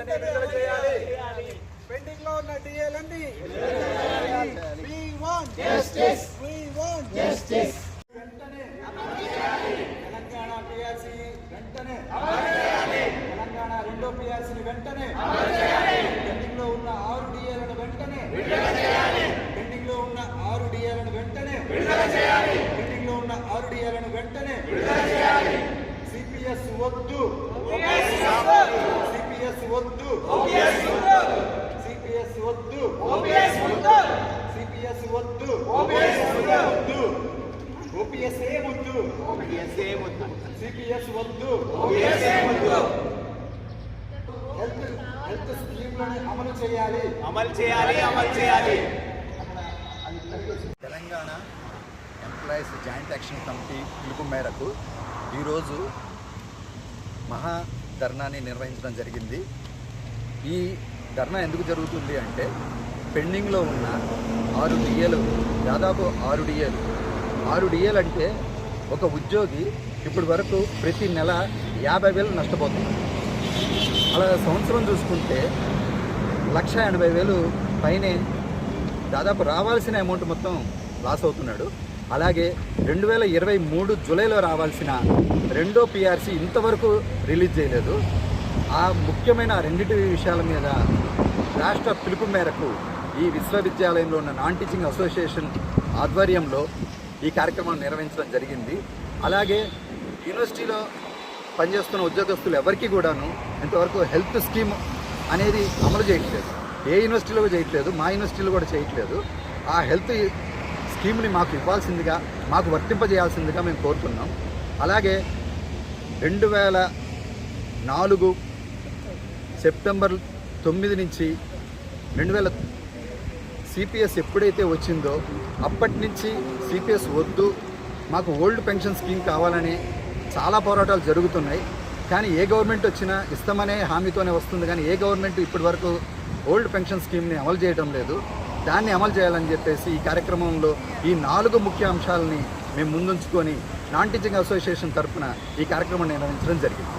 వెంటనే విడుదల చేయాలి. పెండింగ్ లో ఉన్న డిఏలన్నీ we want justice. వెంటనే తెలంగాణ పిఆర్సీ వెంటనే తెలంగాణ రెండో పిఆర్సీని వెంటనే పెండింగ్ లో ఉన్న 6 డిఏలను వెంటనే పెండింగ్ లో ఉన్న 6 డిఏలను వెంటనే పెండింగ్ లో ఉన్న 6 డిఏలను వెంటనే సిపిఎస్ వద్దు, సిపిఎస్ వద్దు, సిపిఎస్ వద్దు, సిపిఎస్ వద్దు, ఓపీఎస్ ఏ వద్దు, సిపిఎస్ వద్దు. హెల్త్ స్కీమ్లను అమలు చేయాలి. Telangana employees joint action committee పిలుపు మేరకు ఈరోజు మహా ధర్నాని నిర్వహించడం జరిగింది. ఈ ధర్నా ఎందుకు జరుగుతుంది అంటే పెండింగ్లో ఉన్న 6 డిఏలు, దాదాపు 6 డిఏలు అంటే ఒక ఉద్యోగి ఇప్పటి వరకు ప్రతి నెల 50,000 నష్టపోతున్నారు. అలా సంవత్సరం చూసుకుంటే 1,80,000 పైనే దాదాపు రావాల్సిన అమౌంట్ మొత్తం లాస్ అవుతున్నాడు. అలాగే 2023 జూలైలో రావాల్సిన రెండో పిఆర్సీ ఇంతవరకు రిలీజ్ చేయలేదు. ఆ ముఖ్యమైన రెండింటి విషయాల మీద రాష్ట్ర పిలుపు మేరకు ఈ విశ్వవిద్యాలయంలో ఉన్న నాన్ టీచింగ్ అసోసియేషన్ ఆధ్వర్యంలో ఈ కార్యక్రమాన్ని నిర్వహించడం జరిగింది. అలాగే యూనివర్సిటీలో పనిచేస్తున్న ఉద్యోగస్తులు ఎవరికి కూడాను ఇంతవరకు హెల్త్ స్కీమ్ అనేది అమలు చేయట్లేదు. ఏ యూనివర్సిటీలో చేయట్లేదు, మా యూనివర్సిటీలో కూడా చేయట్లేదు. ఆ హెల్త్ స్కీమ్ని మాకు ఇవ్వాల్సిందిగా, మాకు వర్తింపజేయాల్సిందిగా మేము కోరుతున్నాం. అలాగే 2004 సెప్టెంబర్ 9 నుంచి 2000 సిపిఎస్ ఎప్పుడైతే వచ్చిందో అప్పటి నుంచి సిపిఎస్ వద్దు, మాకు ఓల్డ్ పెన్షన్ స్కీమ్ కావాలని చాలా పోరాటాలు జరుగుతున్నాయి. కానీ ఏ గవర్నమెంట్ వచ్చినా ఇస్తామనే హామీతోనే వస్తుంది. కానీ ఏ గవర్నమెంట్ ఇప్పటి వరకు ఓల్డ్ పెన్షన్ స్కీమ్ని అమలు చేయడం లేదు. దాన్ని అమలు చేయాలని చెప్పేసి ఈ కార్యక్రమంలో ఈ 4 ముఖ్య అంశాలని మేము ముందుంచుకొని నాన్ టీచింగ్ అసోసియేషన్ తరఫున ఈ కార్యక్రమం నిర్వహించడం జరిగింది.